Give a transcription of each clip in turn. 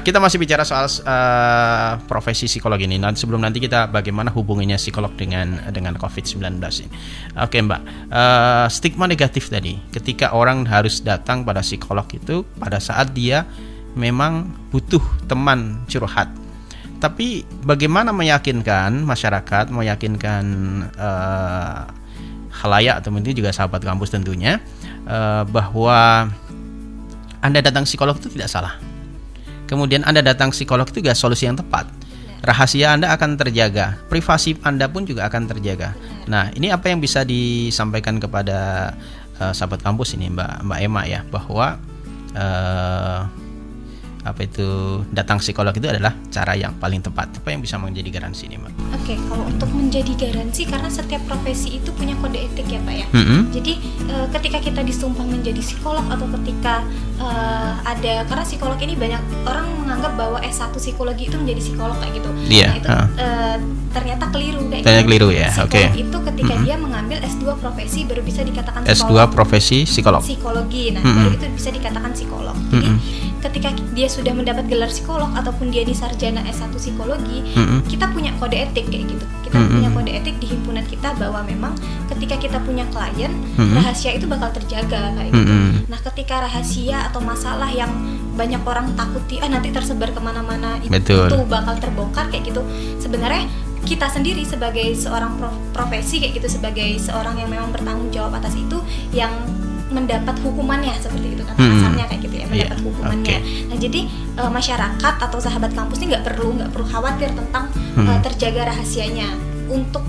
kita masih bicara soal profesi psikolog ini. Nanti sebelum nanti kita bagaimana hubungannya psikolog dengan COVID-19 ini. Oke Mbak, stigma negatif tadi ketika orang harus datang pada psikolog itu pada saat dia memang butuh teman curhat. Tapi bagaimana meyakinkan masyarakat, meyakinkan khalayak atau mungkin juga sahabat kampus tentunya bahwa Anda datang psikolog itu tidak salah. Kemudian Anda datang psikolog itu juga solusi yang tepat. Rahasia Anda akan terjaga, privasi Anda pun juga akan terjaga. Nah, ini apa yang bisa disampaikan kepada sahabat kampus ini Mbak Emma ya, bahwa datang psikolog itu adalah cara yang paling tepat. Apa yang bisa menjadi garansi ini, Mbak? Oke, kalau untuk menjadi garansi, karena setiap profesi itu punya kode etik ya Pak ya. Jadi ketika kita disumpah menjadi psikolog atau ketika karena psikolog ini banyak orang menganggap bahwa S1 psikologi itu menjadi psikolog kayak gitu. Iya. Nah itu ternyata keliru kayak ternyata gitu. Keliru ya. Psikolog itu ketika dia mengambil S2 profesi baru bisa dikatakan S2 psikolog. profesi psikolog. Psikologi. Nah, baru itu bisa dikatakan psikolog. Jadi ketika dia sudah mendapat gelar psikolog ataupun dia di sarjana S1 psikologi, kita punya kode etik kayak gitu. Kita punya kode etik di himpunan kita bahwa memang ketika kita punya klien, rahasia itu bakal terjaga kayak gitu. Nah, ketika rahasia atau masalah yang banyak orang takuti, nanti tersebar kemana-mana, itu bakal terbongkar kayak gitu. Sebenarnya kita sendiri sebagai seorang profesi kayak gitu, sebagai seorang yang memang bertanggung jawab atas itu, yang mendapat hukumannya seperti itu kan kasarnya kayak gitu ya, mendapat hukumannya. Nah jadi masyarakat atau sahabat kampus ini nggak perlu khawatir tentang terjaga rahasianya. Untuk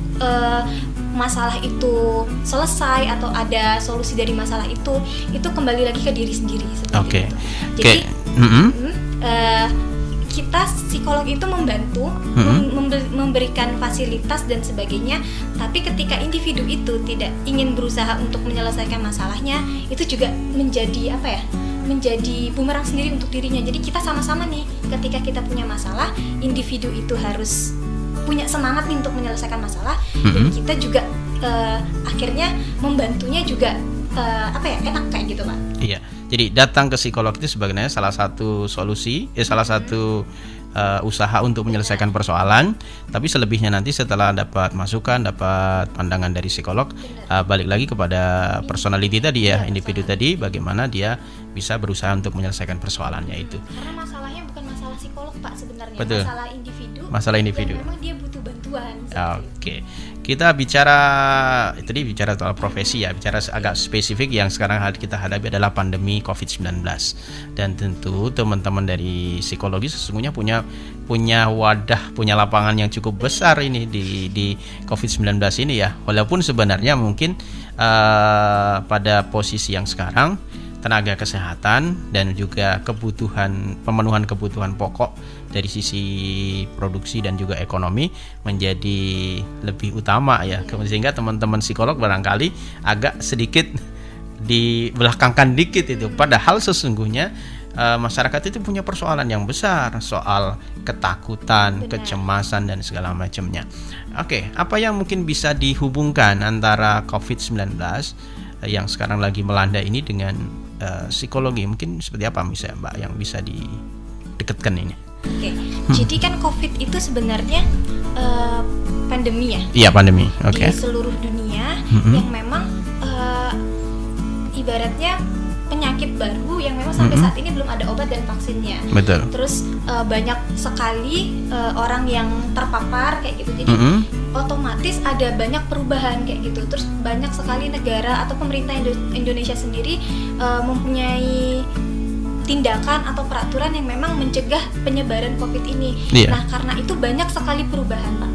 masalah itu selesai atau ada solusi dari masalah itu kembali lagi ke diri sendiri seperti itu. Jadi kita psikolog itu membantu memberikan fasilitas dan sebagainya, tapi ketika individu itu tidak ingin berusaha untuk menyelesaikan masalahnya, itu juga menjadi menjadi bumerang sendiri untuk dirinya. Jadi kita sama-sama nih, ketika kita punya masalah, individu itu harus punya semangat nih untuk menyelesaikan masalah, dan kita juga akhirnya membantunya juga enak kayak gitu Pak. Iya. Jadi datang ke psikolog itu sebenarnya salah satu solusi, salah satu usaha untuk menyelesaikan persoalan. Tapi selebihnya nanti setelah dapat masukan, dapat pandangan dari psikolog, balik lagi kepada personality tadi ya, individu tadi, bagaimana dia bisa berusaha untuk menyelesaikan persoalannya itu. Karena masalahnya bukan masalah psikolog Pak sebenarnya, Betul. Masalah individu. Dan memang dia butuh bantuan. Oke. Kita bicara soal profesi ya, bicara agak spesifik yang sekarang kita hadapi adalah pandemi COVID-19. Dan tentu teman-teman dari psikologi sesungguhnya punya wadah, punya lapangan yang cukup besar ini di COVID-19 ini ya. Walaupun sebenarnya mungkin pada posisi yang sekarang tenaga kesehatan dan juga pemenuhan kebutuhan pokok dari sisi produksi dan juga ekonomi menjadi lebih utama ya, sehingga teman-teman psikolog barangkali agak sedikit dibelakangkan dikit itu, padahal sesungguhnya masyarakat itu punya persoalan yang besar soal ketakutan, kecemasan dan segala macamnya. Oke, apa yang mungkin bisa dihubungkan antara COVID-19 yang sekarang lagi melanda ini dengan psikologi? Mungkin seperti apa misalnya Mbak yang bisa didekatkan ini? Oke. Jadi kan COVID itu sebenarnya pandemi ya? Iya, pandemi. Oke. Di seluruh dunia yang memang ibaratnya penyakit baru yang memang sampai saat ini belum ada obat dan vaksinnya. Betul. Terus banyak sekali orang yang terpapar kayak gitu. Jadi otomatis ada banyak perubahan kayak gitu. Terus banyak sekali negara atau pemerintah Indonesia sendiri mempunyai tindakan atau peraturan yang memang mencegah penyebaran COVID ini. Nah, karena itu banyak sekali perubahan, Pak.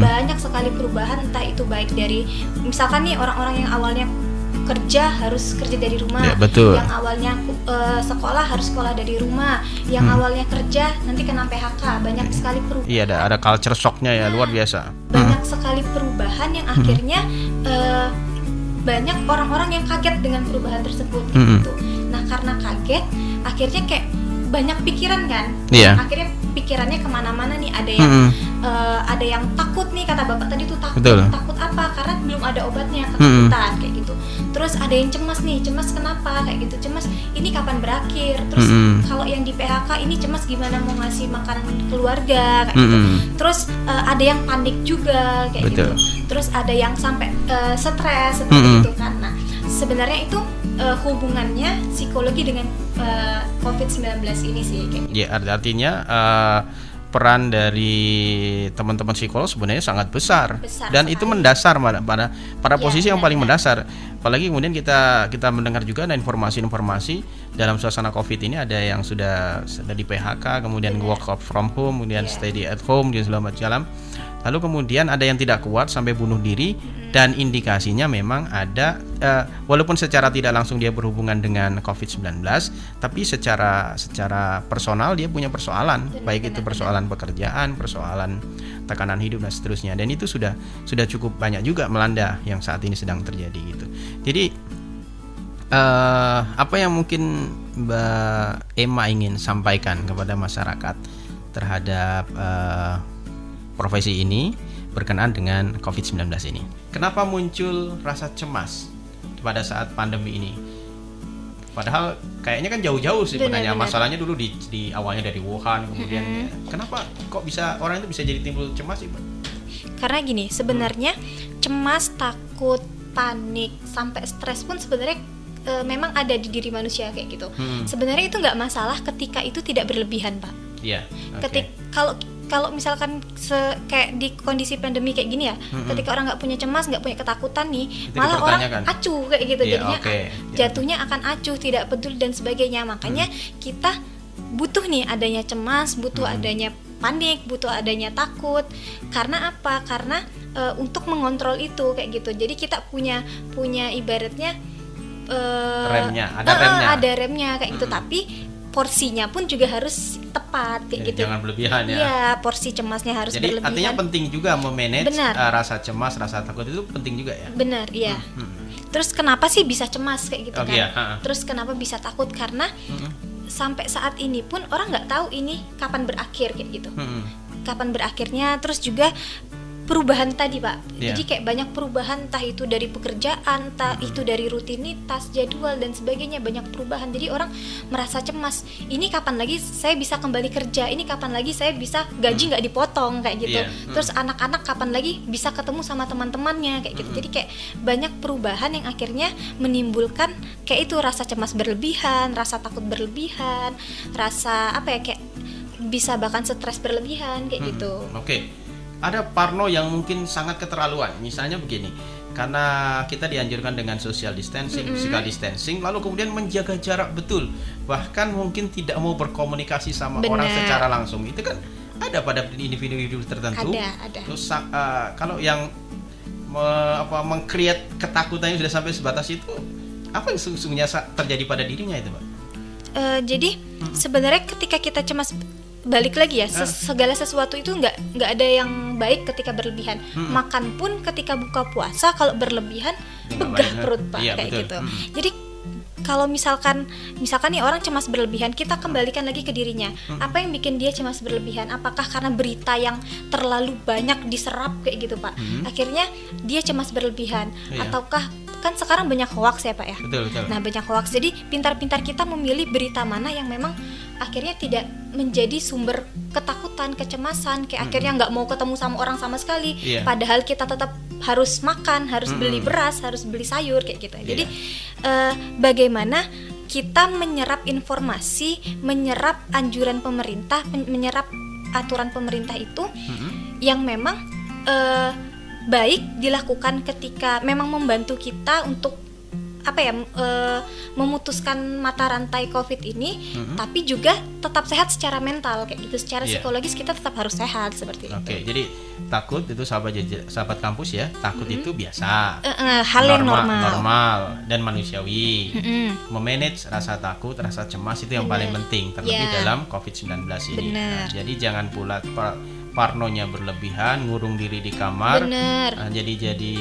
Banyak sekali perubahan, entah itu baik dari misalkan nih orang-orang yang awalnya harus kerja dari rumah, yang awalnya sekolah harus sekolah dari rumah, yang awalnya kerja nanti kena PHK, banyak sekali perubahan. Iya, ada culture shock-nya ya, luar biasa. Banyak sekali perubahan yang akhirnya banyak orang-orang yang kaget dengan perubahan tersebut gitu. Nah, karena kaget, akhirnya kayak banyak pikiran kan. Akhirnya pikirannya kemana-mana nih, ada yang takut nih, kata bapak tadi tuh takut apa? Karena belum ada obatnya, ketakutan kayak gitu. Terus ada yang cemas nih, cemas kenapa kayak gitu, cemas ini kapan berakhir. Terus kalau yang di PHK ini cemas gimana mau ngasih makan keluarga kayak gitu. Terus ada yang panik juga kayak Betul. gitu. Terus ada yang sampai stres seperti itu kan. Nah, sebenarnya itu hubungannya psikologi dengan COVID-19 ini sih kayak gitu. Ya, artinya peran dari teman-teman psikolog sebenarnya sangat besar dan sekali. itu mendasar pada posisi yang paling benar. mendasar. Apalagi kemudian kita mendengar juga ada informasi-informasi dalam suasana COVID ini, ada yang sudah di PHK, kemudian work from home, kemudian study at home dan segala macam. Lalu kemudian ada yang tidak kuat sampai bunuh diri, dan indikasinya memang ada walaupun secara tidak langsung dia berhubungan dengan COVID-19, tapi secara personal dia punya persoalan, baik itu persoalan pekerjaan, persoalan tekanan hidup dan seterusnya. Dan itu sudah cukup banyak juga melanda yang saat ini sedang terjadi gitu. Jadi apa yang mungkin Mbak Emma ingin sampaikan kepada masyarakat terhadap profesi ini berkenaan dengan COVID-19 ini? Kenapa muncul rasa cemas pada saat pandemi ini? Padahal kayaknya kan jauh-jauh sih sebenarnya. Masalahnya dulu di awalnya dari Wuhan, kemudian kenapa kok bisa orang itu bisa jadi timbul cemas sih, Mbak? Karena gini, sebenarnya cemas, takut, panik, sampai stres pun sebenarnya memang ada di diri manusia kayak gitu. Sebenarnya itu nggak masalah ketika itu tidak berlebihan, Pak. Iya. Okay. Kalau misalkan kayak di kondisi pandemi kayak gini ya, ketika orang nggak punya cemas, nggak punya ketakutan nih, itu malah orang acuh kayak gitu, jadinya jatuhnya akan acuh, tidak peduli dan sebagainya. Makanya kita butuh nih adanya cemas, butuh adanya panik, butuh adanya takut. Karena apa? Karena untuk mengontrol itu kayak gitu. Jadi kita punya ibaratnya remnya, ada remnya kayak gitu. Tapi porsinya pun juga harus tepat kayak gitu. Jangan berlebihan ya. Iya, porsi cemasnya harus jadi berlebihan. Artinya penting juga memanage rasa cemas, rasa takut itu penting juga ya. Benar, iya. Terus kenapa sih bisa cemas kayak gitu kan? Iya. Terus kenapa bisa takut? Karena sampai saat ini pun orang nggak tahu ini kapan berakhir kayak gitu. Kapan berakhirnya? Terus juga perubahan tadi, Pak. Jadi kayak banyak perubahan, entah itu dari pekerjaan, entah itu dari rutinitas, jadwal dan sebagainya, banyak perubahan. Jadi orang merasa cemas. Ini kapan lagi saya bisa kembali kerja? Ini kapan lagi saya bisa gaji nggak dipotong kayak gitu? Terus anak-anak kapan lagi bisa ketemu sama teman-temannya kayak gitu? Jadi kayak banyak perubahan yang akhirnya menimbulkan kayak itu rasa cemas berlebihan, rasa takut berlebihan, rasa apa ya, kayak bisa bahkan stres berlebihan kayak gitu. Oke. Ada parno yang mungkin sangat keterlaluan. Misalnya begini, karena kita dianjurkan dengan social distancing, physical distancing, lalu kemudian menjaga jarak betul, bahkan mungkin tidak mau berkomunikasi sama orang secara langsung. Itu kan ada pada individu-individu tertentu. Ada. Terus kalau yang meng-create ketakutannya sudah sampai sebatas itu, apa yang sesungguhnya terjadi pada dirinya itu, Pak? Jadi sebenarnya ketika kita cemas, balik lagi ya, segala sesuatu itu nggak ada yang baik ketika berlebihan. Makan pun ketika buka puasa kalau berlebihan begah perut, Pak, kayak betul. Gitu. Jadi kalau misalkan nih orang cemas berlebihan, kita kembalikan lagi ke dirinya. Apa yang bikin dia cemas berlebihan? Apakah karena berita yang terlalu banyak diserap kayak gitu, Pak? Akhirnya dia cemas berlebihan, ataukah kan sekarang banyak hoax ya, Pak ya? Betul. Nah, banyak hoax. Jadi pintar-pintar kita memilih berita mana yang memang akhirnya tidak menjadi sumber ketakutan, kecemasan, kayak akhirnya nggak mau ketemu sama orang sama sekali. Padahal kita tetap harus makan, harus beli beras, harus beli sayur kayak gitu. Jadi bagaimana kita menyerap informasi, menyerap anjuran pemerintah, menyerap aturan pemerintah itu yang memang baik dilakukan ketika memang membantu kita untuk memutuskan mata rantai COVID ini, tapi juga tetap sehat secara mental kayak gitu. Secara psikologis kita tetap harus sehat seperti itu. Oke, jadi takut itu sahabat kampus ya. Takut itu biasa. Hal yang normal dan manusiawi. Memanage rasa takut, rasa cemas itu yang paling penting, terlebih dalam COVID-19 ini. Nah, jadi jangan pula parnonya berlebihan, ngurung diri di kamar. Jadi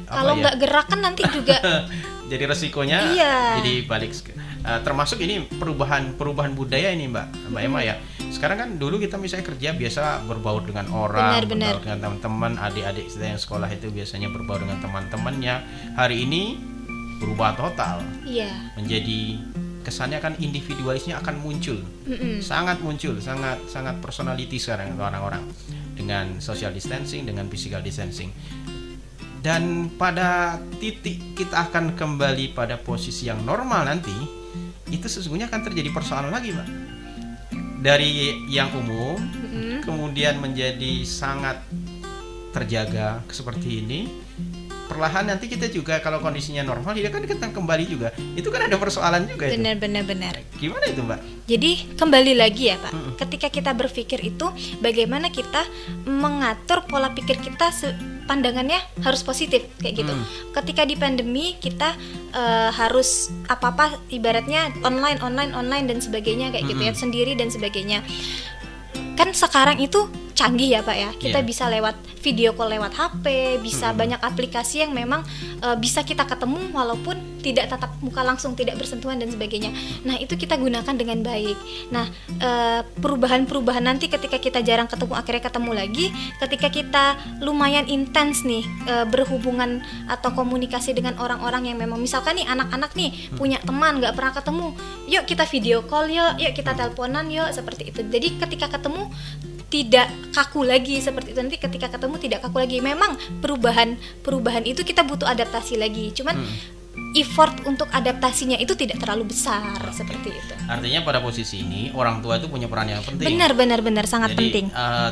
kalau nggak gerak kan nanti juga jadi resikonya jadi balik. Termasuk ini perubahan budaya ini, Mbak Emma ya. Sekarang kan dulu kita misalnya kerja biasa berbaur dengan orang, berbaur dengan teman-teman, adik-adik kita yang sekolah itu biasanya berbaur dengan teman-temannya. Hari ini berubah total. Iya. Menjadi kesannya kan individualisnya akan muncul. Sangat muncul, sangat personality sekarang orang-orang dengan social distancing, dengan physical distancing. Dan pada titik kita akan kembali pada posisi yang normal nanti, itu sesungguhnya akan terjadi persoalan lagi, Mbak. Dari yang umum kemudian menjadi sangat terjaga seperti ini, perlahan nanti kita juga kalau kondisinya normal ya kan kita kembali juga. Itu kan ada persoalan juga. Benar. Gimana itu, Mbak? Jadi kembali lagi ya Pak, ketika kita berpikir itu bagaimana kita mengatur pola pikir kita, pandangannya harus positif kayak gitu. Ketika di pandemi kita harus apa-apa ibaratnya online dan sebagainya kayak gitu ya, sendiri dan sebagainya. Kan sekarang itu canggih ya Pak ya, kita bisa lewat video call lewat HP, bisa banyak aplikasi yang memang bisa kita ketemu walaupun tidak tatap muka langsung, tidak bersentuhan dan sebagainya. Nah itu kita gunakan dengan baik. Nah perubahan nanti ketika kita jarang ketemu akhirnya ketemu lagi, ketika kita lumayan intens nih berhubungan atau komunikasi dengan orang-orang yang memang misalkan nih anak-anak nih punya teman nggak pernah ketemu, yuk kita video call yuk kita teleponan yuk, seperti itu. Jadi ketika ketemu tidak kaku lagi seperti itu, nanti ketika ketemu tidak kaku lagi. Memang perubahan itu kita butuh adaptasi lagi, cuman effort untuk adaptasinya itu tidak terlalu besar seperti itu. Artinya pada posisi ini orang tua itu punya peran yang penting. Benar sangat Jadi, penting.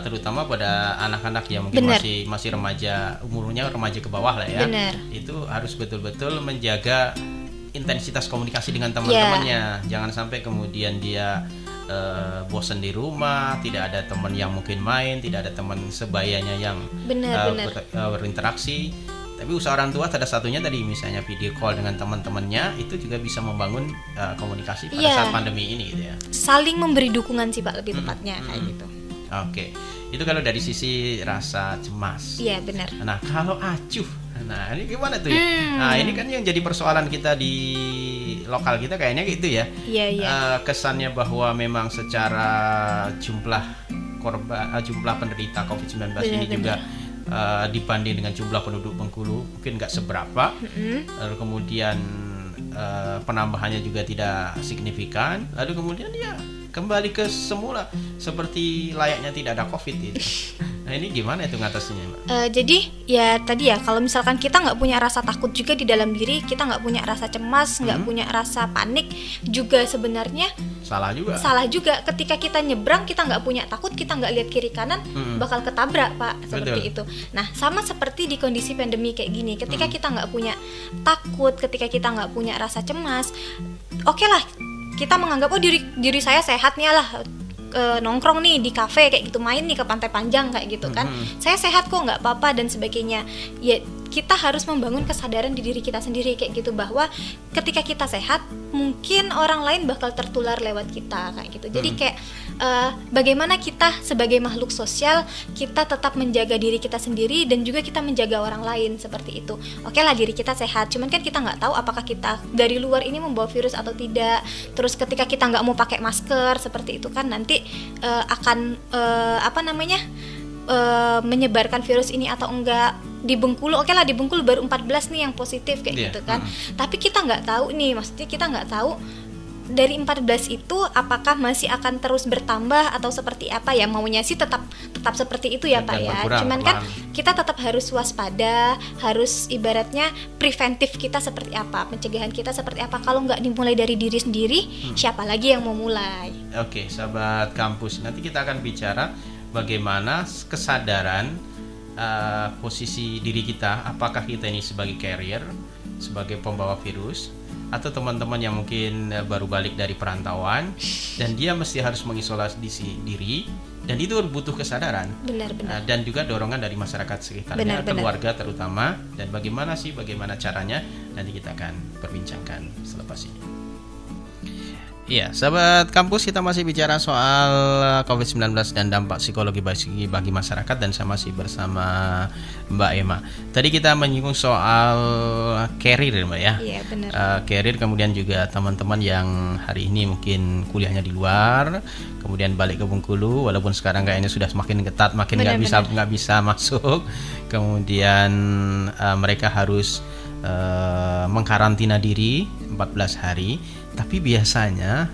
Terutama pada anak-anak yang mungkin masih remaja, umurnya remaja ke bawah lah ya. Benar. Itu harus betul-betul menjaga intensitas komunikasi dengan teman-temannya. Jangan sampai kemudian dia bosan di rumah, tidak ada teman yang mungkin main, tidak ada teman sebayanya yang berinteraksi. Tapi usaha orang tua salah satunya tadi misalnya video call dengan teman-temannya, itu juga bisa membangun komunikasi pada saat pandemi ini gitu ya. Saling memberi dukungan sih Pak, lebih tepatnya kayak gitu. Oke. Itu kalau dari sisi rasa cemas. Iya benar. Nah kalau acuh, nah ini gimana tuh ya? Nah ini kan yang jadi persoalan kita di lokal kita kayaknya gitu ya. Iya. Kesannya bahwa memang secara jumlah korban, jumlah penderita COVID-19 ini juga dibanding dengan jumlah penduduk Bengkulu mungkin nggak seberapa. Lalu kemudian penambahannya juga tidak signifikan. Lalu kemudian ya kembali ke semula seperti layaknya tidak ada COVID gitu. Nah ini gimana itu ngatasinnya, Mbak? Jadi ya tadi ya, kalau misalkan kita nggak punya rasa takut juga di dalam diri, kita nggak punya rasa cemas, nggak punya rasa panik, juga sebenarnya salah juga. Ketika kita nyebrang, kita nggak punya takut, kita nggak lihat kiri kanan, bakal ketabrak Pak, seperti itu. Nah sama seperti di kondisi pandemi kayak gini, ketika kita nggak punya takut, ketika kita nggak punya rasa cemas, oke lah kita menganggap diri saya sehat nih lah, nongkrong nih di kafe kayak gitu, main nih ke Pantai Panjang kayak gitu kan, saya sehat kok, nggak apa-apa dan sebagainya. Ya kita harus membangun kesadaran di diri kita sendiri kayak gitu, bahwa ketika kita sehat mungkin orang lain bakal tertular lewat kita kayak gitu. Jadi kayak bagaimana kita sebagai makhluk sosial, kita tetap menjaga diri kita sendiri dan juga kita menjaga orang lain seperti itu. Oke lah diri kita sehat, cuman kan kita nggak tahu apakah kita dari luar ini membawa virus atau tidak. Terus ketika kita nggak mau pakai masker seperti itu kan nanti akan menyebarkan virus ini atau enggak. Di Bengkulu, oke lah di Bengkulu baru 14 nih yang positif kayak gitu kan. Tapi kita nggak tahu nih, maksudnya kita nggak tahu dari 14 itu apakah masih akan terus bertambah atau seperti apa ya. Maunya sih tetap seperti itu ya Pak ya. Cuman kan kita tetap harus waspada, harus ibaratnya preventif kita seperti apa, pencegahan kita seperti apa. Kalau nggak dimulai dari diri sendiri, siapa lagi yang mau mulai? Oke, sahabat kampus, nanti kita akan bicara bagaimana kesadaran posisi diri kita, apakah kita ini sebagai carrier, sebagai pembawa virus, atau teman-teman yang mungkin baru balik dari perantauan dan dia mesti harus mengisolasi diri, dan itu butuh kesadaran. Benar. Dan juga dorongan dari masyarakat sekitarnya, keluarga terutama. Dan bagaimana caranya, nanti kita akan perbincangkan selepas ini. Iya, sahabat kampus, kita masih bicara soal COVID-19 dan dampak psikologi bagi masyarakat, dan saya masih bersama Mbak Emma. Tadi kita menyinggung soal carrier, Mbak ya. Iya, benar. Carrier, kemudian juga teman-teman yang hari ini mungkin kuliahnya di luar, kemudian balik ke Bengkulu, walaupun sekarang kayaknya sudah semakin ketat, makin nggak bisa masuk. Kemudian mereka harus mengkarantina diri 14 hari, tapi biasanya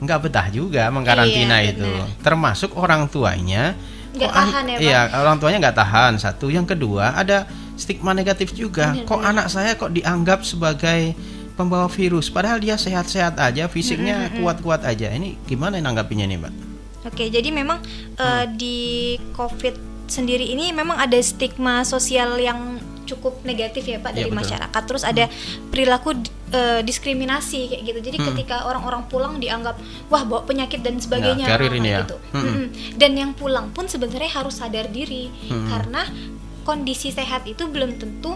nggak betah juga mengkarantina itu. Benar. Termasuk orang tuanya Nggak tahan ya, Pak? Iya, orang tuanya nggak tahan. Satu, yang kedua ada stigma negatif juga. Kok anak saya kok dianggap sebagai pembawa virus, padahal dia sehat-sehat aja, fisiknya kuat-kuat aja. Ini gimana nanggapinya nih, Mbak? Oke, jadi memang di COVID sendiri ini memang ada stigma sosial yang cukup negatif ya Pak, dari betul. masyarakat. Terus ada perilaku diskriminasi kayak gitu. Jadi ketika orang-orang pulang dianggap wah bawa penyakit dan sebagainya, Nah, carrier ini kayak ya. gitu. Dan yang pulang pun sebenarnya harus sadar diri, karena kondisi sehat itu belum tentu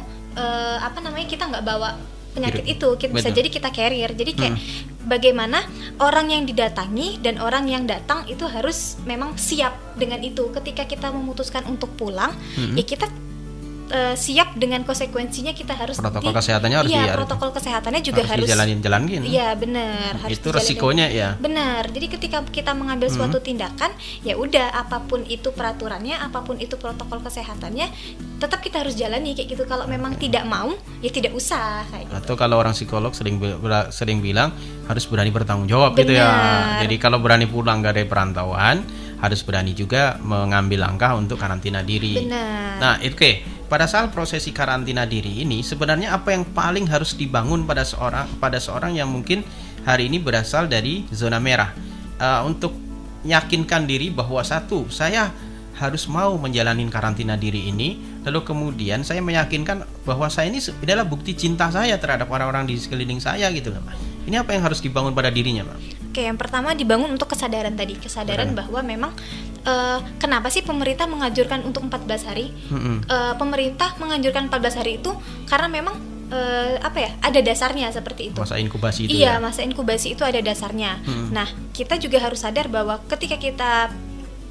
kita nggak bawa penyakit itu. Bisa Betul. jadi kita carrier. Jadi kayak bagaimana orang yang didatangi dan orang yang datang itu harus memang siap dengan itu. Ketika kita memutuskan untuk pulang, ya kita siap dengan konsekuensinya. Kita harus Protokol kesehatannya harus protokol kesehatannya juga harus dijalanin. Iya benar, harus Itu dijalanin. resikonya ya. Benar. Jadi ketika kita mengambil suatu tindakan, ya udah, apapun itu peraturannya, apapun itu protokol kesehatannya, tetap kita harus jalani kayak gitu. Kalau memang tidak mau, ya tidak usah kayak gitu. Atau kalau orang psikolog sering bilang harus berani bertanggung jawab gitu ya. Benar. Jadi kalau berani pulang dari perantauan, harus berani juga mengambil langkah untuk karantina diri. Benar. Nah, oke. Pada saat prosesi karantina diri ini, sebenarnya apa yang paling harus dibangun pada seorang yang mungkin hari ini berasal dari zona merah, untuk meyakinkan diri bahwa satu, saya harus mau menjalani karantina diri ini, lalu kemudian saya meyakinkan bahwa saya ini adalah bukti cinta saya terhadap orang-orang di sekeliling saya gitu loh. Ini apa yang harus dibangun pada dirinya, Pak? Oke, yang pertama dibangun untuk kesadaran tadi, bahwa memang kenapa sih pemerintah menganjurkan untuk 14 hari? Pemerintah menganjurkan 14 hari itu karena memang ada dasarnya seperti itu. Masa inkubasi itu Iya, ya? masa inkubasi itu ada dasarnya. Nah, kita juga harus sadar bahwa ketika kita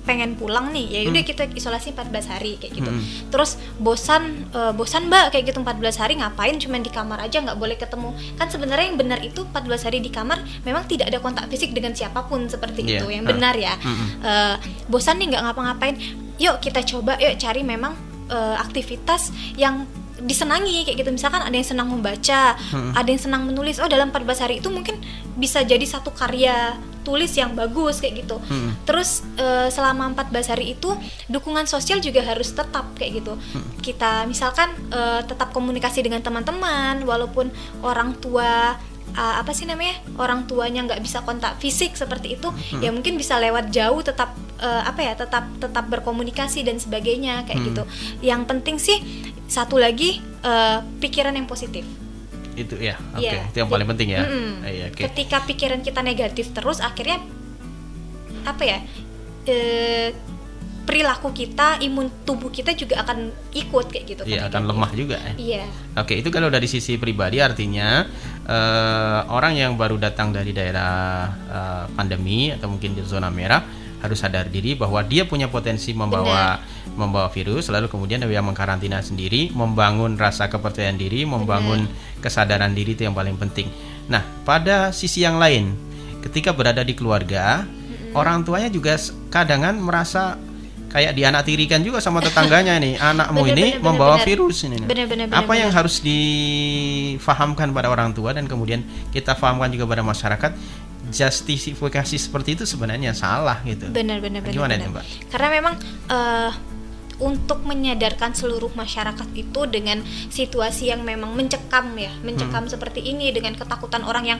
pengen pulang nih, ya udah kita isolasi 14 hari kayak gitu. Terus bosan Mbak kayak gitu 14 hari ngapain cuman di kamar aja, nggak boleh ketemu. Kan sebenarnya yang benar itu 14 hari di kamar memang tidak ada kontak fisik dengan siapapun seperti itu. Yang benar ya. Bosan nih nggak ngapa-ngapain. Yuk kita coba, yuk cari memang aktivitas yang disenangi kayak gitu. Misalkan ada yang senang membaca, ada yang senang menulis. Dalam 14 hari itu mungkin bisa jadi satu karya tulis yang bagus kayak gitu. Terus selama 14 hari itu dukungan sosial juga harus tetap kayak gitu. Kita misalkan tetap komunikasi dengan teman-teman, walaupun orang tua orang tuanya nggak bisa kontak fisik seperti itu, ya mungkin bisa lewat jauh tetap tetap berkomunikasi dan sebagainya kayak gitu. Yang penting sih satu lagi, pikiran yang positif. Itu ya, oke. Itu yang paling penting ya. Okay. Ketika pikiran kita negatif terus, akhirnya perilaku kita, imun tubuh kita juga akan ikut kayak gitu. Iya, akan lemah juga. Iya. Oke, itu kalau dari sisi pribadi artinya orang yang baru datang dari daerah pandemi atau mungkin di zona merah harus sadar diri bahwa dia punya potensi membawa virus, lalu kemudian dia mengkarantina sendiri, membangun rasa kepercayaan diri, membangun kesadaran diri, itu yang paling penting. Nah, pada sisi yang lain, ketika berada di keluarga, orang tuanya juga kadangan merasa kayak dianaktirikan juga sama tetangganya nih, anakmu ini membawa virus ini. Apa yang harus difahamkan pada orang tua dan kemudian kita fahamkan juga pada masyarakat? Justifikasi seperti itu sebenarnya salah gitu. Benar. Gimana nih, Mbak? Karena memang untuk menyadarkan seluruh masyarakat itu dengan situasi yang memang mencekam seperti ini, dengan ketakutan orang yang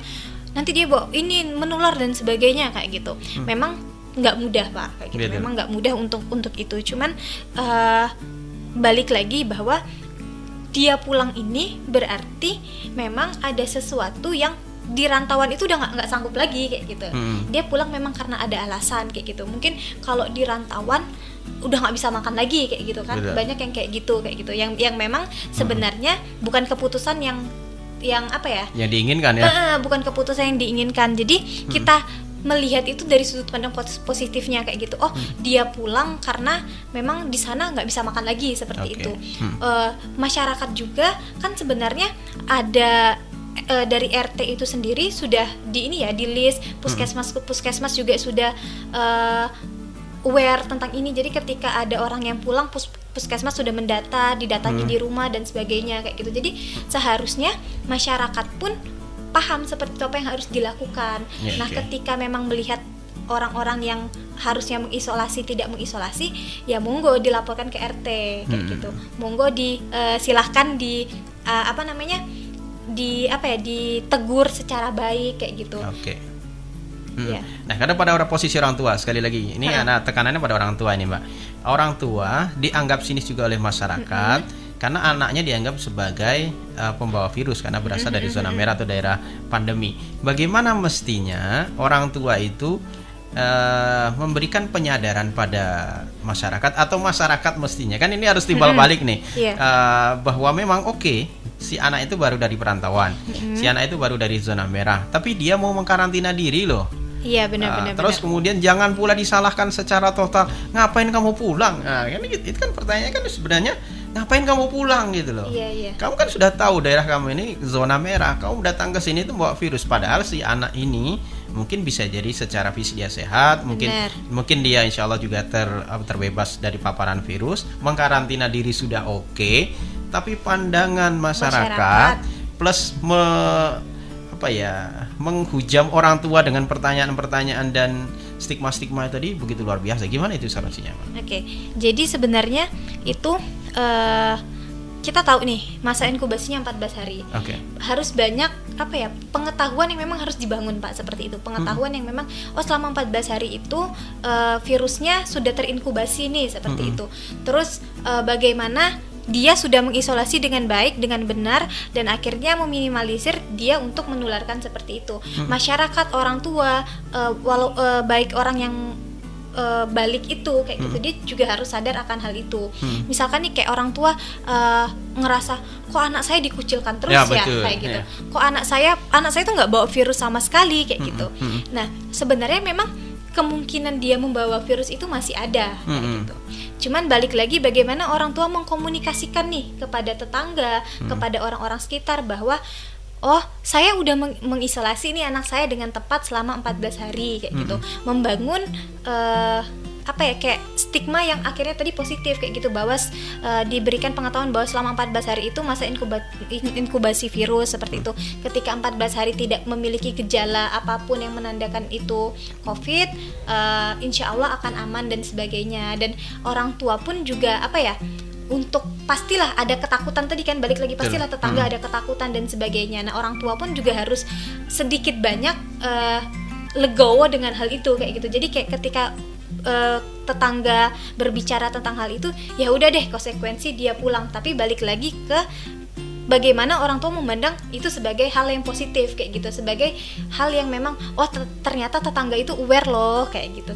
nanti dia bawa ini menular dan sebagainya kayak gitu. Memang nggak mudah Pak kayak gitu. Memang nggak mudah untuk itu. Cuman balik lagi bahwa dia pulang ini berarti memang ada sesuatu yang di rantauan itu udah nggak sanggup lagi kayak gitu. Dia pulang memang karena ada alasan kayak gitu. Mungkin kalau di rantauan udah nggak bisa makan lagi kayak gitu kan. Banyak yang kayak gitu yang memang sebenarnya bukan keputusan yang diinginkan ya. Bukan keputusan yang diinginkan. Jadi kita melihat itu dari sudut pandang positifnya kayak gitu. Dia pulang karena memang di sana nggak bisa makan lagi seperti itu. Masyarakat juga kan sebenarnya ada dari RT itu sendiri sudah di list, puskesmas juga sudah aware tentang ini. Jadi ketika ada orang yang pulang, puskesmas sudah mendata, didatangi di rumah dan sebagainya kayak gitu. Jadi seharusnya masyarakat pun paham seperti apa yang harus dilakukan. Nah, ketika memang melihat orang-orang yang harusnya mengisolasi tidak mengisolasi, ya monggo dilaporkan ke RT kayak gitu. Monggo silahkan ditegur secara baik kayak gitu. Ya. Nah, karena pada posisi orang tua, sekali lagi ini tekanannya pada orang tua ini, Mbak. Orang tua dianggap sinis juga oleh masyarakat karena anaknya dianggap sebagai pembawa virus karena berasal dari zona merah atau daerah pandemi. Bagaimana mestinya orang tua itu memberikan penyadaran pada masyarakat, atau masyarakat mestinya, kan ini harus timbal balik nih, bahwa memang si anak itu baru dari perantauan, si anak itu baru dari zona merah, tapi dia mau mengkarantina diri loh. Iya, benar. Terus kemudian jangan pula disalahkan secara total, ngapain kamu pulang? Nah, kan itu kan pertanyaannya kan sebenarnya, ngapain kamu pulang gitu loh? Iya. Kamu kan sudah tahu daerah kamu ini zona merah, kamu datang ke sini tuh bawa virus, padahal si anak ini mungkin bisa jadi secara fisik dia sehat, mungkin dia insya Allah juga terbebas dari paparan virus, mengkarantina diri sudah oke, tapi pandangan masyarakat plus menghujam orang tua dengan pertanyaan-pertanyaan dan stigma-stigma tadi begitu luar biasa. Gimana itu solusinya, Pak? Jadi sebenarnya itu kita tahu nih masa inkubasinya 14 hari. Harus banyak pengetahuan yang memang harus dibangun, Pak, seperti itu. Pengetahuan yang memang selama 14 hari itu virusnya sudah terinkubasi nih, seperti itu. Terus bagaimana dia sudah mengisolasi dengan baik, dengan benar, dan akhirnya meminimalisir dia untuk menularkan seperti itu. Masyarakat, orang tua, baik orang yang balik itu kayak gitu, dia juga harus sadar akan hal itu. Misalkan nih kayak orang tua ngerasa kok anak saya dikucilkan terus kayak gitu. Kok anak saya tuh nggak bawa virus sama sekali kayak gitu. Nah, sebenarnya memang kemungkinan dia membawa virus itu masih ada kayak gitu. Cuman balik lagi bagaimana orang tua mengkomunikasikan nih kepada tetangga, kepada orang-orang sekitar bahwa saya udah mengisolasi nih anak saya dengan tepat selama 14 hari kayak gitu. Membangun kayak stigma yang akhirnya tadi positif kayak gitu, bahwa diberikan pengetahuan bahwa selama 14 hari itu masa inkubasi virus seperti itu. Ketika 14 hari tidak memiliki gejala apapun yang menandakan itu COVID, insya Allah akan aman dan sebagainya. Dan orang tua pun juga untuk pastilah ada ketakutan tadi kan, balik lagi pastilah tetangga ada ketakutan dan sebagainya. Nah, orang tua pun juga harus sedikit banyak legowo dengan hal itu kayak gitu. Jadi kayak ketika tetangga berbicara tentang hal itu, ya udah deh, konsekuensi dia pulang. Tapi balik lagi ke bagaimana orang tua memandang itu sebagai hal yang positif kayak gitu, sebagai hal yang memang ternyata tetangga itu aware loh kayak gitu.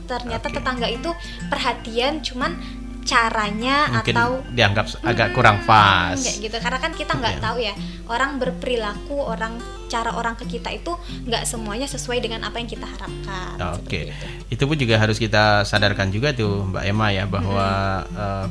Ternyata tetangga itu perhatian, cuman caranya mungkin atau dianggap agak kurang pas kayak gitu, karena kan kita nggak tahu ya orang berperilaku, cara orang ke kita itu nggak semuanya sesuai dengan apa yang kita harapkan. Itu pun juga harus kita sadarkan juga tuh, Mbak Emma ya, bahwa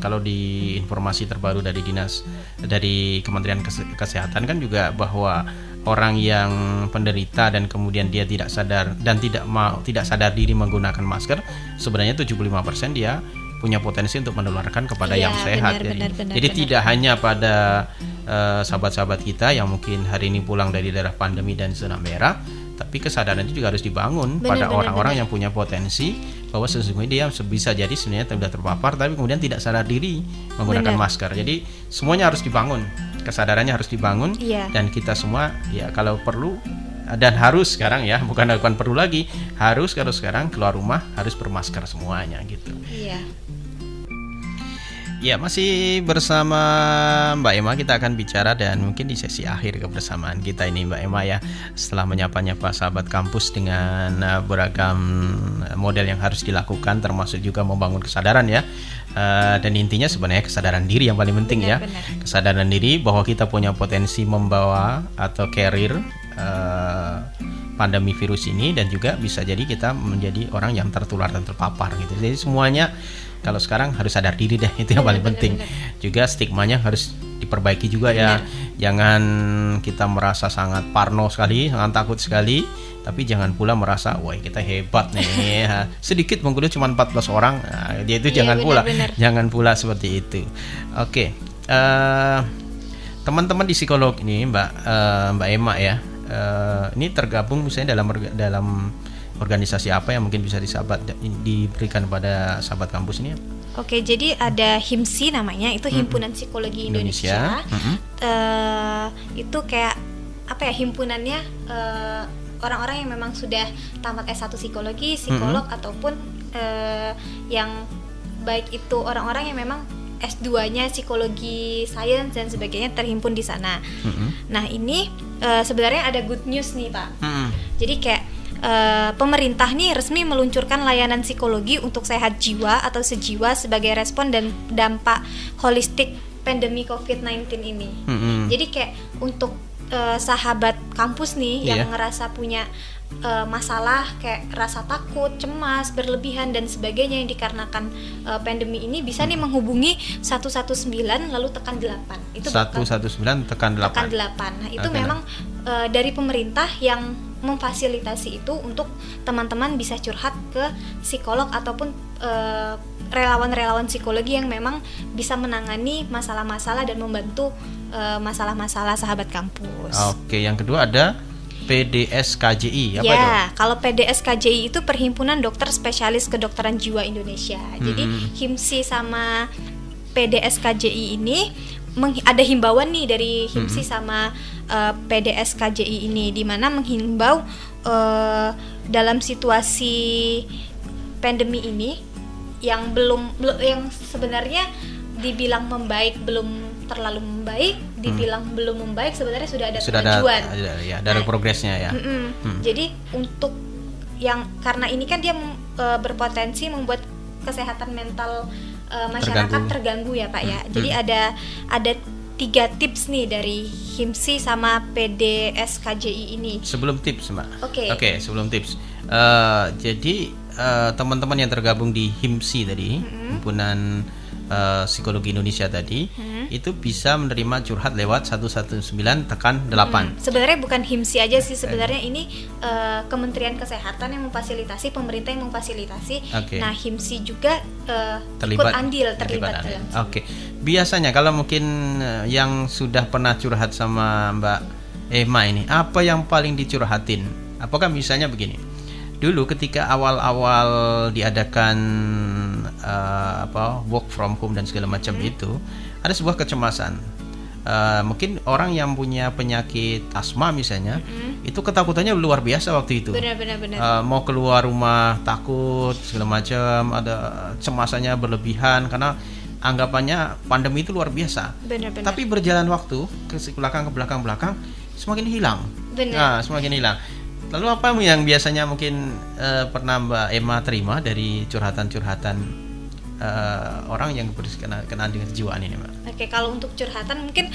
kalau di informasi terbaru dari Kementerian Kesehatan kan juga bahwa orang yang penderita dan kemudian dia tidak sadar dan tidak sadar diri menggunakan masker, sebenarnya 75% dia punya potensi untuk menularkan kepada yang sehat. Jadi tidak hanya pada sahabat-sahabat kita yang mungkin hari ini pulang dari daerah pandemi dan zona merah, tapi kesadaran itu juga harus dibangun pada orang-orang yang punya potensi bahwa sesungguhnya dia bisa jadi sebenarnya sudah terpapar tapi kemudian tidak sadar diri menggunakan masker. Jadi semuanya harus dibangun, kesadarannya harus dibangun, dan kita semua ya kalau perlu dan harus sekarang ya, bukan perlu lagi, harus sekarang keluar rumah harus bermasker semuanya gitu. Ya, masih bersama Mbak Emma, kita akan bicara dan mungkin di sesi akhir kebersamaan kita ini, Mbak Emma ya, setelah menyapa-nyapa sahabat kampus dengan beragam model yang harus dilakukan, termasuk juga membangun kesadaran ya. Dan intinya sebenarnya kesadaran diri yang paling penting ya. Kesadaran diri bahwa kita punya potensi membawa atau carrier pandemi virus ini, dan juga bisa jadi kita menjadi orang yang tertular dan terpapar gitu. Jadi semuanya kalau sekarang harus sadar diri deh, itu yang paling penting. Juga stigmanya harus diperbaiki juga ya. Jangan kita merasa sangat parno sekali, sangat takut sekali, tapi jangan pula merasa wah kita hebat nih ya. Sedikit mengkuliah cuma 14 orang. Nah, dia itu jangan pula seperti itu. Oke. Teman-teman di psikolog ini Mbak Emma ya. Ini tergabung misalnya dalam organisasi apa yang mungkin bisa diberikan pada sahabat kampus ini? Oke, jadi ada HIMSI namanya, itu Himpunan Psikologi Indonesia. Itu kayak apa ya, himpunannya orang-orang yang memang sudah tamat S1 psikologi, psikolog ataupun yang baik itu orang-orang yang memang S2-nya psikologi, sains dan sebagainya terhimpun di sana. Nah, ini sebenarnya ada good news nih, Pak. Jadi kayak pemerintah nih resmi meluncurkan layanan psikologi untuk sehat jiwa atau sejiwa sebagai respon dan dampak holistik pandemi COVID-19 ini. Jadi kayak untuk sahabat kampus nih yang ngerasa punya masalah kayak rasa takut, cemas, berlebihan dan sebagainya yang dikarenakan pandemi ini bisa nih menghubungi 119 lalu tekan 8. Itu 119 tekan 8. Nah, itu memang dari pemerintah yang memfasilitasi itu untuk teman-teman bisa curhat ke psikolog ataupun relawan-relawan psikologi yang memang bisa menangani masalah-masalah dan membantu masalah-masalah sahabat kampus. Oke, yang kedua ada PDSKJI. Apa itu? Kalau PDSKJI itu Perhimpunan Dokter Spesialis Kedokteran Jiwa Indonesia. Jadi HIMSI sama PDSKJI ini ada himbauan nih dari HIMSI sama PDSKJI ini, di mana menghimbau dalam situasi pandemi ini yang yang sebenarnya dibilang membaik belum terlalu membaik, dibilang belum membaik sebenarnya sudah ada kemajuan. Ada progresnya ya. Jadi untuk yang karena ini kan dia berpotensi membuat kesehatan mental masyarakat terganggu ya Pak ya. Jadi ada 3 tips nih dari HIMSI sama PDSKJI ini. Sebelum tips Mbak. Oke, sebelum tips. Jadi teman-teman yang tergabung di HIMSI tadi, Himpunan Psikologi Indonesia tadi, itu bisa menerima curhat lewat 119 tekan 8. Sebenarnya bukan HIMSI aja sih, sebenarnya ini Kementerian Kesehatan yang memfasilitasi, pemerintah yang memfasilitasi. Nah, HIMSI juga terlibat dalam. Oke. Biasanya kalau mungkin yang sudah pernah curhat sama Mbak Emma ini, apa yang paling dicurhatin? Apakah misalnya begini? Dulu ketika awal-awal diadakan work from home dan segala macam itu, ada sebuah kecemasan. Mungkin orang yang punya penyakit asma misalnya, itu ketakutannya luar biasa waktu itu. Benar. Mau keluar rumah takut segala macam, ada cemasannya berlebihan karena anggapannya pandemi itu luar biasa. Benar. Tapi berjalan waktu ke belakang semakin hilang. Benar. Semakin hilang. Lalu apa yang biasanya mungkin pernah Mbak Emma terima dari curhatan-curhatan orang yang berkenaan dengan kejiwaan ini, Mbak? Oke, kalau untuk curhatan mungkin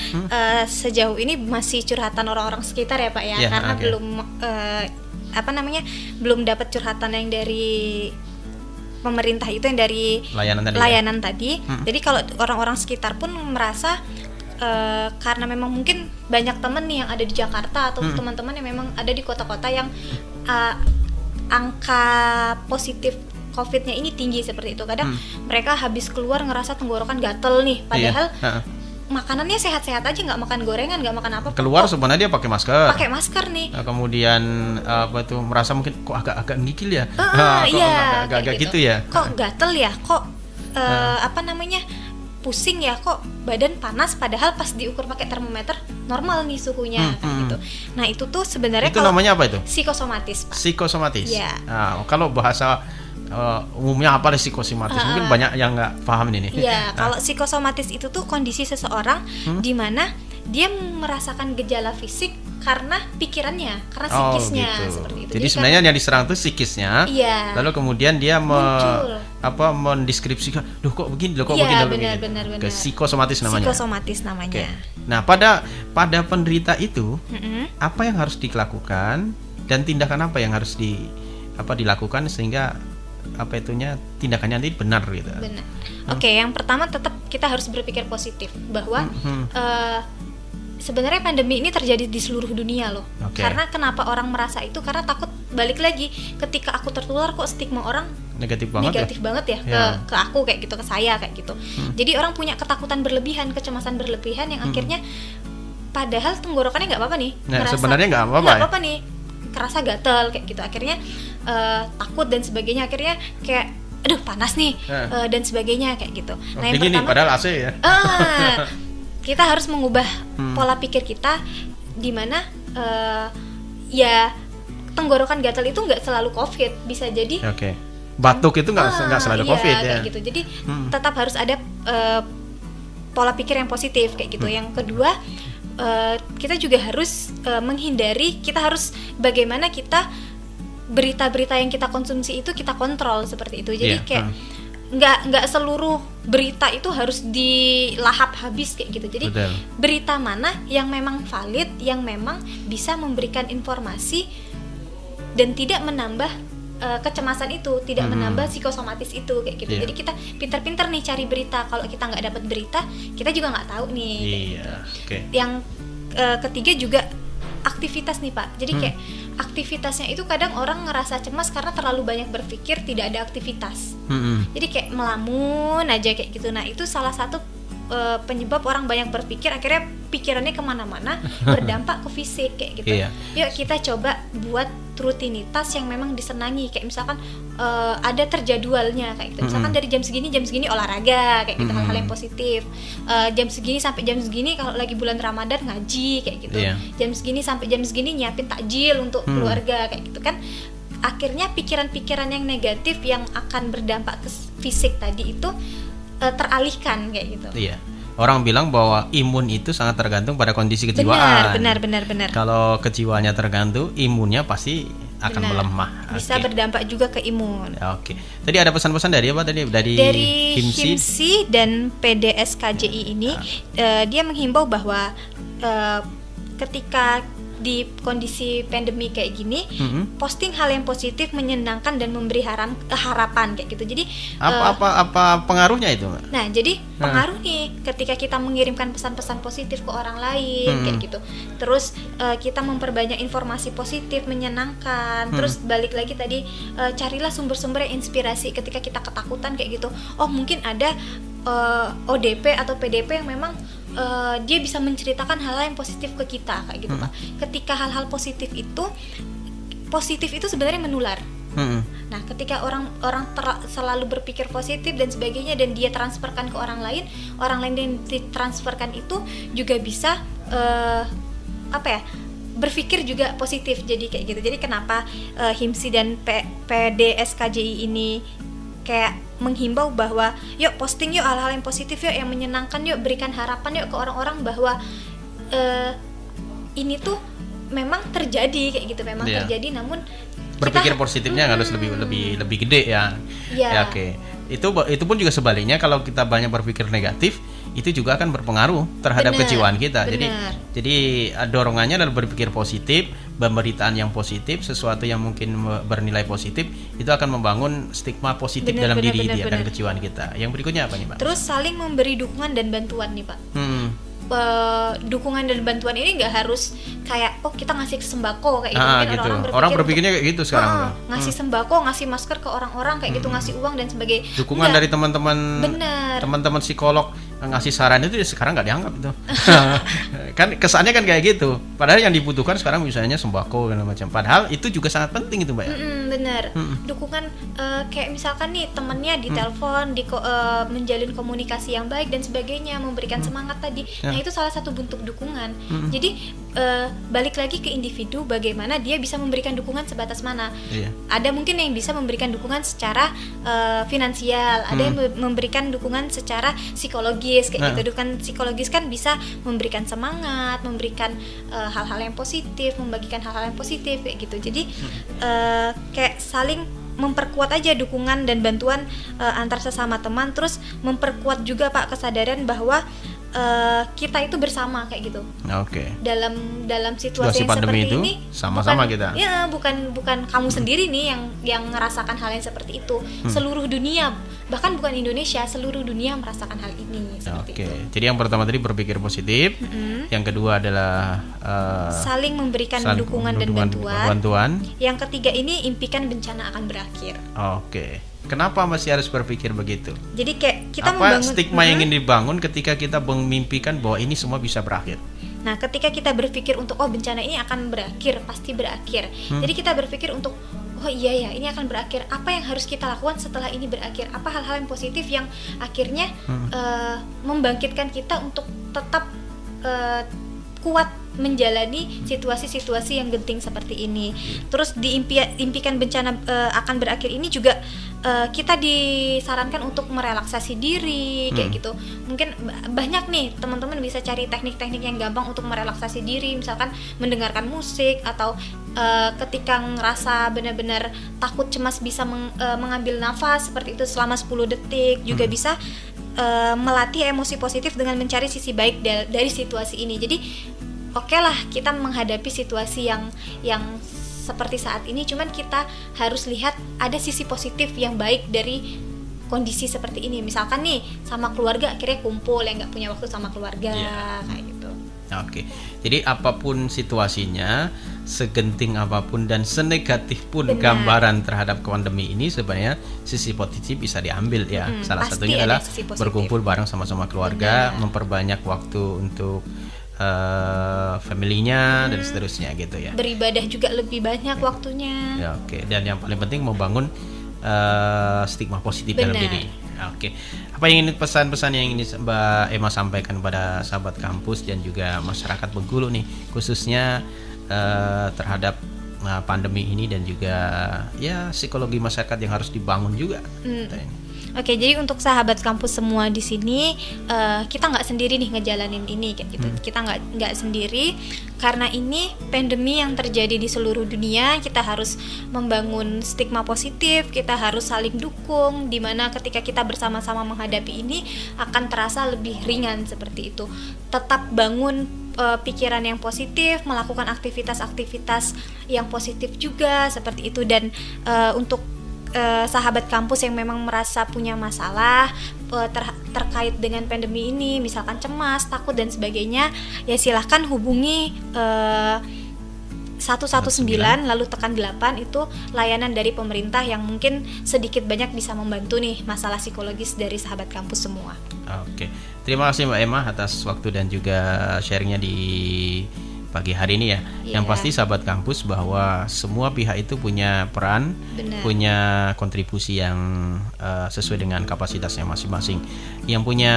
sejauh ini masih curhatan orang-orang sekitar ya Pak ya, karena belum dapat curhatan yang dari pemerintah itu, yang dari layanan tadi. Jadi kalau orang-orang sekitar pun merasa karena memang mungkin banyak teman nih yang ada di Jakarta atau teman-teman yang memang ada di kota-kota yang angka positif COVID-nya ini tinggi seperti itu. Kadang mereka habis keluar ngerasa tenggorokan gatel nih, padahal makanannya sehat-sehat aja, nggak makan gorengan, nggak makan apa. Keluar sebenarnya dia pakai masker. Pakai masker nih. Kemudian merasa mungkin kok agak ngikil ya. Agak gitu ya. Kok gatel ya? Kok pusing ya, kok badan panas, padahal pas diukur pakai termometer normal nih suhunya gitu. Nah, itu tuh sebenarnya itu namanya apa itu? Psikosomatis, Pak. Psikosomatis. Ya. Nah, kalau bahasa umumnya apa sih psikosomatis? Mungkin banyak yang nggak paham ini. Iya, kalau psikosomatis itu tuh kondisi seseorang di mana dia merasakan gejala fisik karena pikirannya, karena psikisnya, seperti itu. Jadi sebenarnya yang diserang itu psikisnya. Iya. Lalu kemudian dia mendeskripsikan, loh kok begini. Benar. Ke psikosomatis namanya. Psikosomatis namanya. Nah, pada penderita itu apa yang harus dilakukan dan tindakan apa yang harus dilakukan sehingga tindakannya nanti benar gitu. Benar. Oke, yang pertama tetap kita harus berpikir positif bahwa sebenarnya pandemi ini terjadi di seluruh dunia loh. Karena kenapa orang merasa itu? Karena takut, balik lagi, ketika aku tertular kok stigma orang negatif banget ya ke aku kayak gitu, ke saya kayak gitu. Jadi orang punya ketakutan berlebihan, kecemasan berlebihan yang akhirnya padahal tenggorokannya nggak apa-apa nih. Sebenarnya nggak apa-apa nih. Kerasa gatel kayak gitu. Akhirnya takut dan sebagainya. Akhirnya kayak aduh panas nih dan sebagainya kayak gitu. Nah, yang pertama, padahal AC ya. Kita harus mengubah pola pikir kita di mana ya tenggorokan gatal itu nggak selalu COVID, bisa jadi batuk itu nggak selalu COVID ya. Kayak gitu. Jadi tetap harus ada pola pikir yang positif kayak gitu. Yang kedua, kita juga harus menghindari, kita harus bagaimana kita berita-berita yang kita konsumsi itu kita kontrol seperti itu. Jadi kayak nggak seluruh berita itu harus dilahap habis kayak gitu. Jadi berita mana yang memang valid, yang memang bisa memberikan informasi dan tidak menambah kecemasan itu, tidak menambah psikosomatis itu kayak gitu. Jadi kita pintar-pintar nih cari berita. Kalau kita nggak dapat berita, kita juga nggak tahu nih. Yang ketiga juga aktivitas nih Pak. Jadi kayak aktivitasnya itu kadang orang ngerasa cemas karena terlalu banyak berpikir, tidak ada aktivitas. Jadi kayak melamun aja kayak gitu. Nah itu salah satu penyebab orang banyak berpikir, akhirnya pikirannya kemana-mana, berdampak ke fisik kayak gitu. Yuk kita coba buat rutinitas yang memang disenangi, kayak misalkan ada terjadwalnya kayak gitu. Misalkan dari jam segini olahraga kayak gitu, hal-hal yang positif. Jam segini sampai jam segini kalau lagi bulan Ramadan ngaji kayak gitu. Jam segini sampai jam segini nyiapin takjil untuk keluarga kayak gitu kan. Akhirnya pikiran-pikiran yang negatif yang akan berdampak ke fisik tadi itu teralihkan kayak gitu. Orang bilang bahwa imun itu sangat tergantung pada kondisi kejiwaan. Benar. Kalau kejiwaannya terganggu, imunnya pasti akan melemah. Bisa berdampak juga ke imun. Tadi ada pesan-pesan dari apa tadi? Dari HIMSI dan PDSKJI ini, dia menghimbau bahwa ketika di kondisi pandemi kayak gini, posting hal yang positif, menyenangkan dan memberi harapan kayak gitu. Jadi apa pengaruhnya itu? Nah, jadi pengaruh nih ketika kita mengirimkan pesan-pesan positif ke orang lain kayak gitu. Terus kita memperbanyak informasi positif, menyenangkan. Terus balik lagi tadi, carilah sumber-sumber yang inspirasi ketika kita ketakutan kayak gitu. Oh, mungkin ada ODP atau PDP yang memang dia bisa menceritakan hal-hal yang positif ke kita kayak gitu Pak. Ketika hal-hal positif itu sebenarnya menular. Nah, ketika orang selalu berpikir positif dan sebagainya dan dia transferkan ke orang lain yang ditransferkan itu juga bisa berpikir juga positif. Jadi kayak gitu. Jadi kenapa HIMSI dan PDSKJI ini kayak menghimbau bahwa yuk posting yuk hal-hal yang positif yuk, yang menyenangkan yuk, berikan harapan yuk ke orang-orang bahwa ini tuh memang terjadi kayak gitu, memang terjadi, namun berpikir positifnya harus lebih gede ya. Itu pun juga sebaliknya, kalau kita banyak berpikir negatif itu juga akan berpengaruh terhadap kejiwaan kita. Jadi dorongannya adalah berpikir positif, pemberitaan yang positif, sesuatu yang mungkin bernilai positif, itu akan membangun stigma positif dalam diri dia dan kejiwaan kita. Yang berikutnya apa nih Pak? Terus saling memberi dukungan dan bantuan nih Pak. Dukungan dan bantuan ini nggak harus kayak kita ngasih sembako kayak gitu. Mungkin orang berpikirnya kayak gitu sekarang. Ngasih sembako, ngasih masker ke orang-orang kayak gitu, ngasih uang dan sebagainya. Dukungan dari teman-teman psikolog ngasih saran itu sekarang nggak dianggap itu. Kan kesannya kan kayak gitu. Padahal yang dibutuhkan sekarang misalnya sembako dan macam. Padahal itu juga sangat penting itu Mbak. Benar. Dukungan kayak misalkan nih temennya ditelepon, menjalin komunikasi yang baik dan sebagainya, memberikan semangat tadi. Nah itu salah satu bentuk dukungan. Jadi balik lagi ke individu, bagaimana dia bisa memberikan dukungan sebatas mana. Ada mungkin yang bisa memberikan dukungan secara finansial, ada yang memberikan dukungan secara psikologis kayak gitu. Dukungan psikologis kan bisa memberikan semangat, memberikan hal-hal yang positif, membagikan hal-hal yang positif kayak gitu. Jadi kayak saling memperkuat aja dukungan dan bantuan antar sesama teman. Terus memperkuat juga Pak kesadaran bahwa kita itu bersama kayak gitu. Oke. Dalam situasi yang pandemi seperti itu ini sama-sama bukan, kita. Ya, bukan kamu sendiri nih yang ngerasakan hal yang seperti itu. Seluruh dunia, bahkan bukan Indonesia, seluruh dunia merasakan hal ini seperti itu. Jadi yang pertama tadi berpikir positif, yang kedua adalah saling memberikan dukungan dan bantuan. Yang ketiga ini impikan bencana akan berakhir. Oke. Kenapa masih harus berpikir begitu? Jadi kayak kita apa membangun stigma yang ingin dibangun ketika kita memimpikan bahwa ini semua bisa berakhir? Nah, ketika kita berpikir untuk bencana ini akan berakhir, pasti berakhir. Jadi kita berpikir untuk iya ya, ini akan berakhir. Apa yang harus kita lakukan setelah ini berakhir? Apa hal-hal yang positif yang akhirnya membangkitkan kita untuk tetap kuat menjalani situasi-situasi yang genting seperti ini. Terus diimpikan bencana akan berakhir ini juga kita disarankan untuk merelaksasi diri kayak gitu. Mungkin banyak nih teman-teman bisa cari teknik-teknik yang gampang untuk merelaksasi diri, misalkan mendengarkan musik atau ketika ngerasa benar-benar takut cemas bisa mengambil nafas seperti itu selama 10 detik. Juga bisa melatih emosi positif dengan mencari sisi baik dari situasi ini. Jadi oke lah kita menghadapi situasi yang seperti saat ini, cuman kita harus lihat ada sisi positif yang baik dari kondisi seperti ini. Misalkan nih sama keluarga akhirnya kumpul, yang nggak punya waktu sama keluarga kayak gitu. Oke, jadi apapun situasinya, segenting apapun dan senegatif pun gambaran terhadap pandemi ini, sebenarnya sisi positif bisa diambil ya. Salah satunya adalah berkumpul bareng sama-sama keluarga, memperbanyak waktu untuk familinya dan seterusnya gitu ya. Beribadah juga lebih banyak waktunya. Ya, oke. Dan yang paling penting membangun stigma positif dalam diri. Oke. Apa yang ingin pesan-pesan yang ingin Mbak Emma sampaikan pada sahabat kampus dan juga masyarakat Bengkulu nih, khususnya terhadap pandemi ini dan juga ya psikologi masyarakat yang harus dibangun juga. Oke, jadi untuk sahabat kampus semua di sini, kita nggak sendiri nih ngejalanin ini kayak gitu. Kita nggak sendiri karena ini pandemi yang terjadi di seluruh dunia. Kita harus membangun stigma positif, kita harus saling dukung. Dimana ketika kita bersama-sama menghadapi ini akan terasa lebih ringan seperti itu. Tetap bangun pikiran yang positif, melakukan aktivitas-aktivitas yang positif juga seperti itu. Dan untuk sahabat kampus yang memang merasa punya masalah terkait dengan pandemi ini, misalkan cemas, takut dan sebagainya, ya silahkan hubungi 119 lalu tekan 8, itu layanan dari pemerintah yang mungkin sedikit banyak bisa membantu nih masalah psikologis dari sahabat kampus semua. Oke, terima kasih Mbak Emma atas waktu dan juga sharingnya di pagi hari ini ya. Yang pasti sahabat kampus bahwa semua pihak itu punya peran, punya kontribusi yang sesuai dengan kapasitasnya masing-masing. Yang punya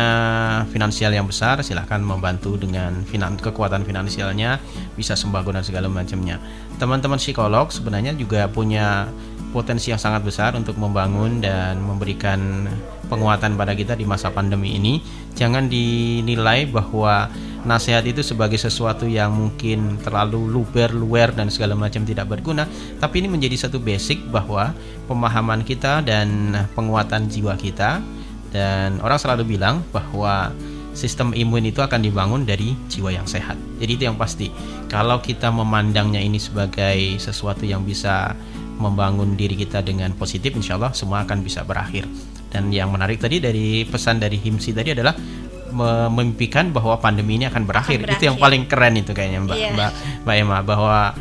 finansial yang besar silahkan membantu dengan kekuatan finansialnya, bisa sembako dan segala macamnya. Teman-teman psikolog sebenarnya juga punya potensi yang sangat besar untuk membangun dan memberikan penguatan pada kita di masa pandemi ini. Jangan dinilai bahwa nasihat itu sebagai sesuatu yang mungkin terlalu luber dan segala macam tidak berguna, tapi ini menjadi satu basic bahwa pemahaman kita dan penguatan jiwa kita. Dan orang selalu bilang bahwa sistem imun itu akan dibangun dari jiwa yang sehat. Jadi itu yang pasti. Kalau kita memandangnya ini sebagai sesuatu yang bisa membangun diri kita dengan positif, insya Allah semua akan bisa berakhir. Dan yang menarik tadi dari pesan dari HIMSI tadi adalah memimpikan bahwa pandemi ini akan berakhir. Itu yang paling keren itu kayaknya Mbak Emma, bahwa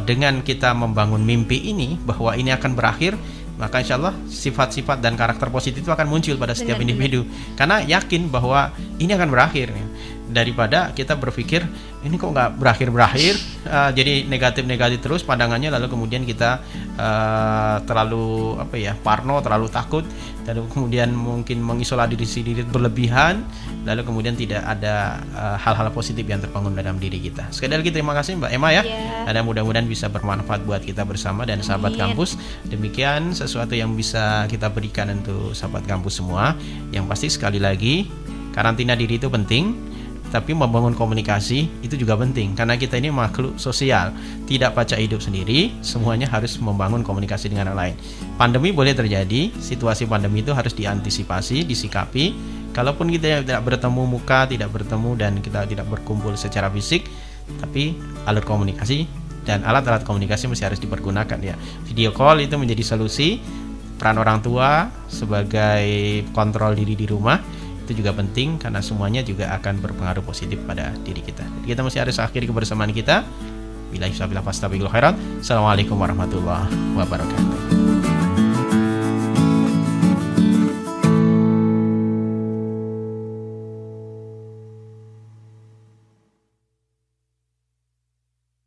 dengan kita membangun mimpi ini bahwa ini akan berakhir, maka insya Allah sifat-sifat dan karakter positif itu akan muncul pada setiap individu. Karena yakin bahwa ini akan berakhir, daripada kita berpikir ini kok nggak berakhir, jadi negatif terus pandangannya, lalu kemudian kita terlalu parno, terlalu takut, lalu kemudian mungkin mengisolasi diri berlebihan, lalu kemudian tidak ada hal-hal positif yang terbangun dalam diri kita. Sekali lagi terima kasih Mbak Emma ya. Dan mudah-mudahan bisa bermanfaat buat kita bersama dan sahabat kampus. Demikian sesuatu yang bisa kita berikan untuk sahabat kampus semua. Yang pasti sekali lagi, karantina diri itu penting, tapi membangun komunikasi itu juga penting, karena kita ini makhluk sosial, tidak pacak hidup sendiri, semuanya harus membangun komunikasi dengan orang lain. Pandemi boleh terjadi, situasi pandemi itu harus diantisipasi, disikapi, kalaupun kita tidak bertemu muka, tidak bertemu dan kita tidak berkumpul secara fisik, tapi alat komunikasi dan alat-alat komunikasi masih harus dipergunakan ya. Video call itu menjadi solusi. Peran orang tua sebagai kontrol diri di rumah itu juga penting, karena semuanya juga akan berpengaruh positif pada diri kita. Jadi kita masih harus akhiri kebersamaan kita. Billahi taufiq wal hidayah. Assalamualaikum warahmatullahi wabarakatuh.